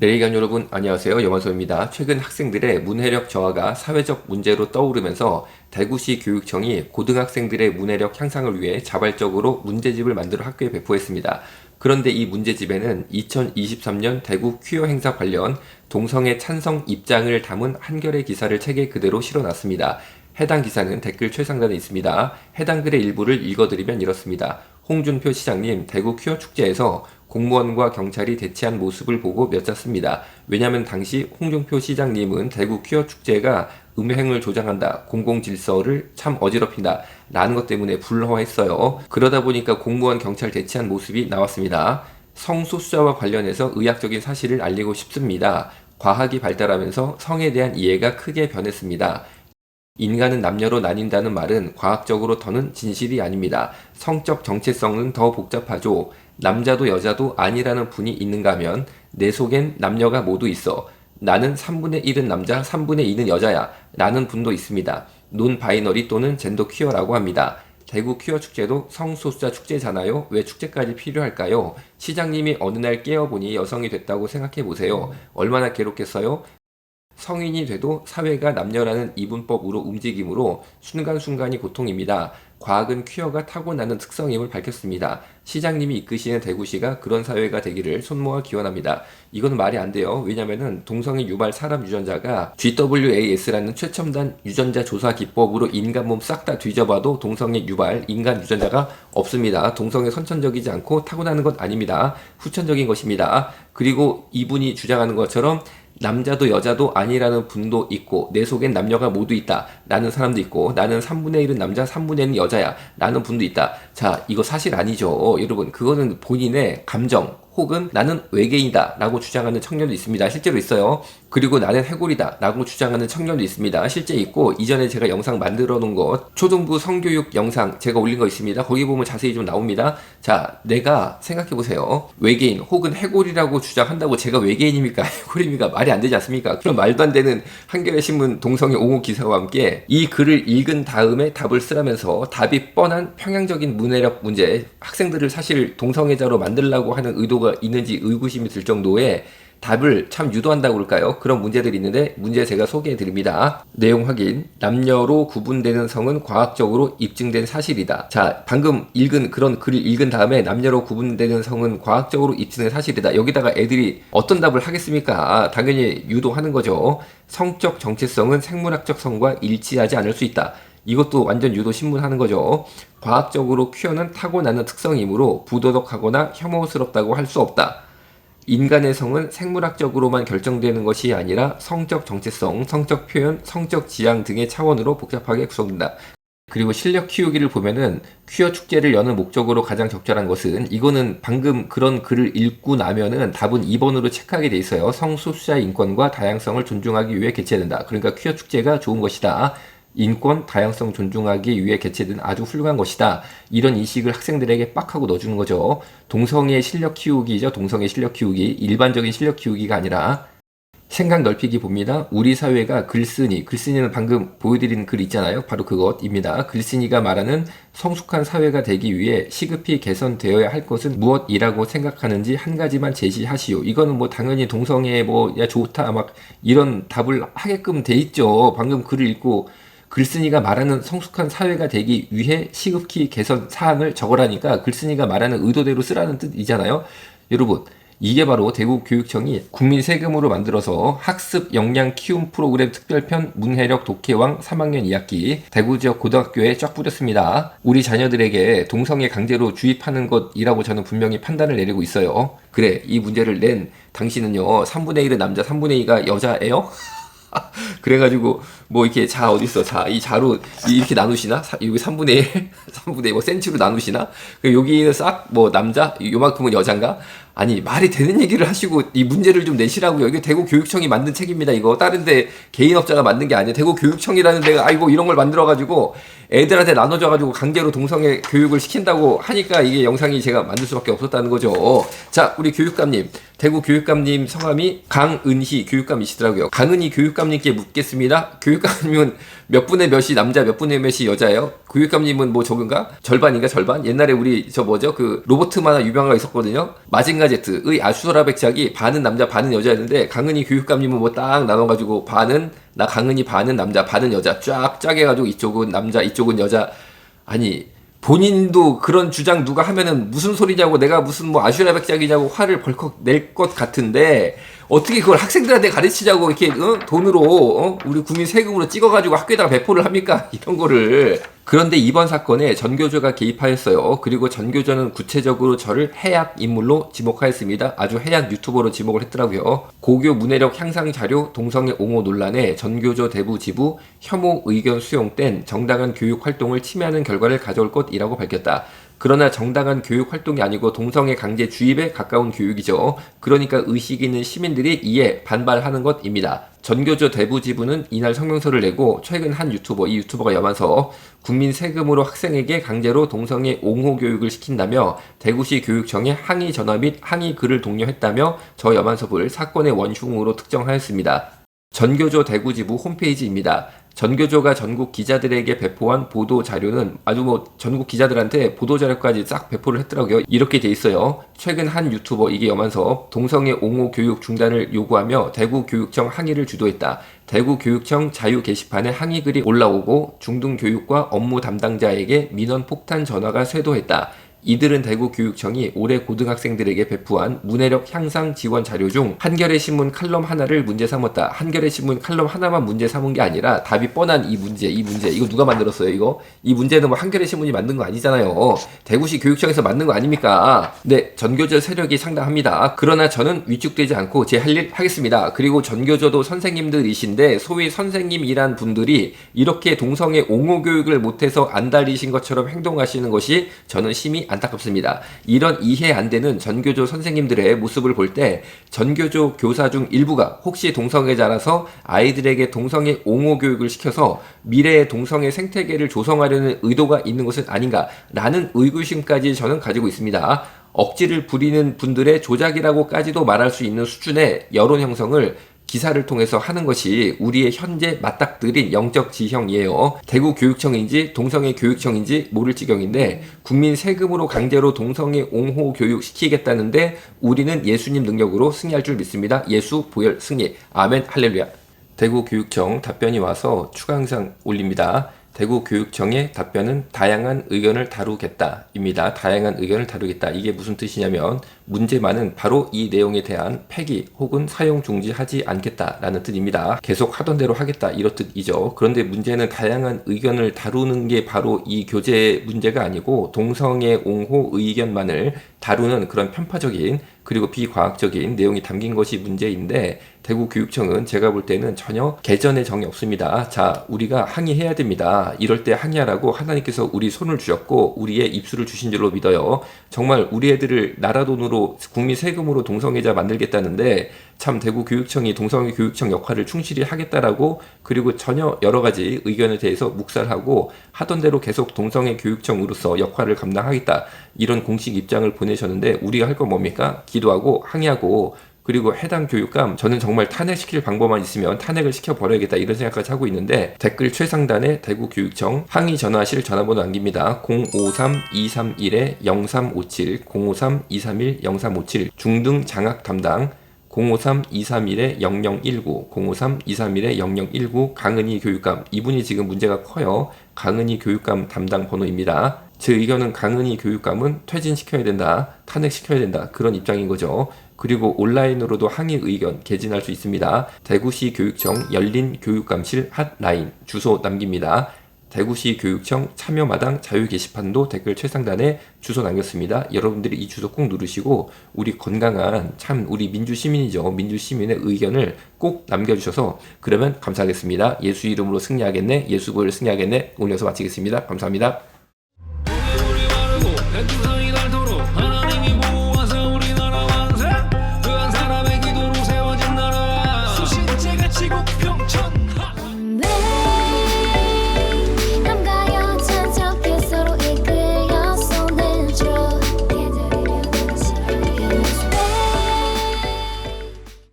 내리관 여러분 안녕하세요. 염원소입니다. 최근 학생들의 문해력 저하가 사회적 문제로 떠오르면서 대구시 교육청이 고등학생들의 문해력 향상을 위해 자발적으로 문제집을 만들어 학교에 배포했습니다. 그런데 이 문제집에는 2023년 대구 퀴어 행사 관련 동성애 찬성 입장을 담은 한겨레 기사를 책에 그대로 실어놨습니다. 해당 기사는 댓글 최상단에 있습니다. 해당 글의 일부를 읽어드리면 이렇습니다. 홍준표 시장님, 대구 퀴어 축제에서 공무원과 경찰이 대치한 모습을 보고 몇 잤습니다. 왜냐하면 당시 홍준표 시장님은 대구 퀴어 축제가 음행을 조장한다, 공공질서를 참 어지럽힌다 라는 것 때문에 불허했어요. 그러다 보니까 공무원 경찰 대치한 모습이 나왔습니다. 성소수자와 관련해서 의학적인 사실을 알리고 싶습니다. 과학이 발달하면서 성에 대한 이해가 크게 변했습니다. 인간은 남녀로 나뉜다는 말은 과학적으로 더는 진실이 아닙니다. 성적 정체성은 더 복잡하죠. 남자도 여자도 아니라는 분이 있는가 하면 내 속엔 남녀가 모두 있어. 나는 3분의 1은 남자, 3분의 2는 여자야. 라는 분도 있습니다. 논 바이너리 또는 젠더 퀴어라고 합니다. 대구 퀴어 축제도 성소수자 축제잖아요. 왜 축제까지 필요할까요? 시장님이 어느 날 깨어보니 여성이 됐다고 생각해보세요. 얼마나 괴롭겠어요? 성인이 돼도 사회가 남녀라는 이분법으로 움직이므로 순간순간이 고통입니다. 과학은 퀴어가 타고나는 특성임을 밝혔습니다. 시장님이 이끄시는 대구시가 그런 사회가 되기를 손모아 기원합니다. 이건 말이 안 돼요. 왜냐면은 동성애 유발 사람 유전자가 GWAS라는 최첨단 유전자 조사 기법으로 인간 몸 싹 다 뒤져봐도 동성애 유발 인간 유전자가 없습니다. 동성애 선천적이지 않고 타고나는 것 아닙니다. 후천적인 것입니다. 그리고 이분이 주장하는 것처럼 남자도 여자도 아니라는 분도 있고 내 속엔 남녀가 모두 있다 라는 사람도 있고 나는 3분의 1은 남자 3분의 1은 여자야 라는 분도 있다. 자, 이거 사실 아니죠 여러분. 그거는 본인의 감정 혹은 나는 외계인이다 라고 주장하는 청년도 있습니다. 실제로 있어요. 그리고 나는 해골이다 라고 주장하는 청년도 있습니다. 실제 있고, 이전에 제가 영상 만들어 놓은 것 초등부 성교육 영상 제가 올린 거 있습니다. 거기 보면 자세히 좀 나옵니다. 자, 내가 생각해 보세요. 외계인 혹은 해골이라고 주장한다고 제가 외계인입니까 해골입니까? 말이 안 되지 않습니까? 그런 말도 안 되는 한겨레 신문 동성애 옹호 기사와 함께 이 글을 읽은 다음에 답을 쓰라면서 답이 뻔한 평양적인 문해력 문제, 학생들을 사실 동성애자로 만들려고 하는 의도가 있는지 의구심이 들 정도의 답을 참 유도한다고 그럴까요? 그런 문제들이 있는데 문제 제가 소개해 드립니다. 내용 확인. 남녀로 구분되는 성은 과학적으로 입증된 사실이다. 자, 방금 읽은 그런 글을 읽은 다음에 남녀로 구분되는 성은 과학적으로 입증된 사실이다. 여기다가 애들이 어떤 답을 하겠습니까? 당연히 유도하는 거죠. 성적 정체성은 생물학적 성과 일치하지 않을 수 있다. 이것도 완전 유도 신문하는 거죠. 과학적으로 퀴어는 타고나는 특성이므로 부도덕하거나 혐오스럽다고 할 수 없다. 인간의 성은 생물학적으로만 결정되는 것이 아니라 성적 정체성, 성적 표현, 성적 지향 등의 차원으로 복잡하게 구성된다. 그리고 실력 키우기를 보면은 퀴어 축제를 여는 목적으로 가장 적절한 것은, 이거는 방금 그런 글을 읽고 나면은 답은 2번으로 체크하게 돼 있어요. 성소수자의 인권과 다양성을 존중하기 위해 개최된다. 그러니까 퀴어 축제가 좋은 것이다. 인권, 다양성 존중하기 위해 개최된 아주 훌륭한 것이다. 이런 인식을 학생들에게 빡 하고 넣어주는 거죠. 동성애 실력 키우기죠. 동성애 실력 키우기. 일반적인 실력 키우기가 아니라 생각 넓히기 봅니다. 우리 사회가 글쓴이는 방금 보여드린 글 있잖아요. 바로 그것입니다. 글쓴이가 말하는 성숙한 사회가 되기 위해 시급히 개선되어야 할 것은 무엇이라고 생각하는지 한 가지만 제시하시오. 이거는 뭐 당연히 동성애 야 좋다 막 이런 답을 하게끔 돼 있죠. 방금 글을 읽고 글쓴이가 말하는 성숙한 사회가 되기 위해 시급히 개선 사항을 적으라니까 글쓴이가 말하는 의도대로 쓰라는 뜻이잖아요. 여러분, 이게 바로 대구 교육청이 국민 세금으로 만들어서 학습 역량 키움 프로그램 특별편 문해력 독해왕 3학년 2학기 대구 지역 고등학교에 쫙 뿌렸습니다. 우리 자녀들에게 동성애 강제로 주입하는 것이라고 저는 분명히 판단을 내리고 있어요. 그래, 이 문제를 낸 당신은요 3분의 1은 남자 3분의 2가 여자예요? 그래가지고 뭐 이렇게 자 어딨어, 자 이 자로 이렇게 나누시나? 여기 3분의 1 3분의 1 뭐 센치로 나누시나? 여기는 싹 뭐 남자 요만큼은 여잔가? 아니, 말이 되는 얘기를 하시고 이 문제를 좀 내시라고요. 이게 대구 교육청이 만든 책입니다. 이거 다른데 개인업자가 만든 게 아니에요. 대구 교육청이라는 데가 아이고 이런 걸 만들어가지고 애들한테 나눠줘가지고 강제로 동성애 교육을 시킨다고 하니까 이게 영상이 제가 만들 수밖에 없었다는 거죠. 자, 우리 교육감님, 대구 교육감님 성함이 강은희 교육감이시더라고요. 강은희 교육감님께 묻겠습니다. 교육감님은 몇 분의 몇이 남자, 몇 분의 몇이 여자예요? 교육감님은 뭐 적은가? 절반인가 절반? 옛날에 우리 저 뭐죠? 그 로버트 만화 유명한 거 있었거든요. 마징가 제트의 아슈라 백작이 반은 남자, 반은 여자였는데 강은희 교육감님은 뭐 딱 나눠가지고 반은 나 강은희 반은 남자, 반은 여자 쫙 해가지고 이쪽은 남자, 이쪽은 여자. 아니 본인도 그런 주장 누가 하면은 무슨 소리냐고 내가 무슨 뭐 아슈라 백작이냐고 화를 벌컥 낼 것 같은데 어떻게 그걸 학생들한테 가르치자고 이렇게 돈으로 우리 국민 세금으로 찍어가지고 학교에다가 배포를 합니까? 이런 거를. 그런데 이번 사건에 전교조가 개입하였어요. 그리고 전교조는 구체적으로 저를 해약 인물로 지목하였습니다. 아주 해약 유튜버로 지목을 했더라고요. 고교 문해력 향상 자료 동성애 옹호 논란에 전교조 대부 지부 혐오 의견 수용 땐 정당한 교육 활동을 침해하는 결과를 가져올 것이라고 밝혔다. 그러나 정당한 교육 활동이 아니고 동성애 강제 주입에 가까운 교육이죠. 그러니까 의식 있는 시민들이 이에 반발하는 것입니다. 전교조 대부 지부는 이날 성명서를 내고 최근 한 유튜버, 이 유튜버가 여만서 국민 세금으로 학생에게 강제로 동성애 옹호 교육을 시킨다며 대구시 교육청에 항의 전화 및 항의 글을 독려했다며 저 여만섭을 사건의 원흉으로 특정하였습니다. 전교조 대구지부 홈페이지입니다. 전교조가 전국 기자들에게 배포한 보도 자료는 아주 뭐 전국 기자들한테 보도 자료까지 싹 배포를 했더라고요. 이렇게 돼 있어요. 최근 한 유튜버 이게 여만섭 동성애 옹호 교육 중단을 요구하며 대구교육청 항의를 주도했다. 대구교육청 자유 게시판에 항의 글이 올라오고 중등교육과 업무 담당자에게 민원 폭탄 전화가 쇄도했다. 이들은 대구교육청이 올해 고등학생들에게 배포한 문해력 향상 지원 자료 중 한겨레 신문 칼럼 하나를 문제 삼았다. 한겨레 신문 칼럼 하나만 문제 삼은 게 아니라 답이 뻔한 이 문제 이거 누가 만들었어요? 이 문제는 뭐 한겨레 신문이 만든 거 아니잖아요. 대구시 교육청에서 만든 거 아닙니까? 네, 전교조 세력이 상당합니다. 그러나 저는 위축되지 않고 제 할 일 하겠습니다. 그리고 전교조도 선생님들이신데 소위 선생님이란 분들이 이렇게 동성애 옹호 교육을 못해서 안달이신 것처럼 행동하시는 것이 저는 심히 안타깝습니다. 이런 이해 안 되는 전교조 선생님들의 모습을 볼 때 전교조 교사 중 일부가 혹시 동성애자라서 아이들에게 동성애 옹호 교육을 시켜서 미래의 동성애 생태계를 조성하려는 의도가 있는 것은 아닌가라는 의구심까지 저는 가지고 있습니다. 억지를 부리는 분들의 조작이라고까지도 말할 수 있는 수준의 여론 형성을 기사를 통해서 하는 것이 우리의 현재 맞닥뜨린 영적 지형이에요. 대구교육청인지 동성애 교육청인지 모를 지경인데 국민 세금으로 강제로 동성애 옹호 교육 시키겠다는데 우리는 예수님 능력으로 승리할 줄 믿습니다. 예수 보혈 승리. 아멘 할렐루야. 대구교육청 답변이 와서 추가 영상 올립니다. 대구교육청의 답변은 다양한 의견을 다루겠다입니다. 다양한 의견을 다루겠다. 이게 무슨 뜻이냐면 문제만은 바로 이 내용에 대한 폐기 혹은 사용 중지하지 않겠다라는 뜻입니다. 계속 하던 대로 하겠다 이런 뜻이죠. 그런데 문제는 다양한 의견을 다루는 게 바로 이 교재 문제가 아니고 동성애 옹호 의견만을 다루는 그런 편파적인 그리고 비과학적인 내용이 담긴 것이 문제인데 대구교육청은 제가 볼 때는 전혀 개전의 정이 없습니다. 자, 우리가 항의해야 됩니다. 이럴 때 항의하라고 하나님께서 우리 손을 주셨고 우리의 입술을 주신 줄로 믿어요. 정말 우리 애들을 나라 돈으로 국민 세금으로 동성애자 만들겠다는데 참 대구교육청이 동성애 교육청 역할을 충실히 하겠다라고 그리고 전혀 여러 가지 의견에 대해서 묵살하고 하던 대로 계속 동성애 교육청으로서 역할을 감당하겠다 이런 공식 입장을 보내셨는데 우리가 할 건 뭡니까? 기도하고 항의하고 그리고 해당 교육감 저는 정말 탄핵시킬 방법만 있으면 탄핵을 시켜버려야겠다 이런 생각까지 하고 있는데 댓글 최상단에 대구교육청 항의 전화하실 전화번호 남깁니다. 053-231-0357 053-231-0357 중등 장학 담당 053-231-0019 053-231-0019 강은희 교육감 이분이 지금 문제가 커요. 강은희 교육감 담당 번호입니다. 제 의견은 강은희 교육감은 퇴진시켜야 된다. 탄핵시켜야 된다. 그런 입장인 거죠. 그리고 온라인으로도 항의 의견 개진할 수 있습니다. 대구시 교육청 열린교육감실 핫라인 주소 남깁니다. 대구시 교육청 참여마당 자유 게시판도 댓글 최상단에 주소 남겼습니다. 여러분들이 이 주소 꼭 누르시고 우리 건강한 참 우리 민주시민이죠. 민주시민의 의견을 꼭 남겨주셔서 그러면 감사하겠습니다. 예수 이름으로 승리하겠네. 예수 보혈 승리하겠네. 오늘 여기서 마치겠습니다. 감사합니다.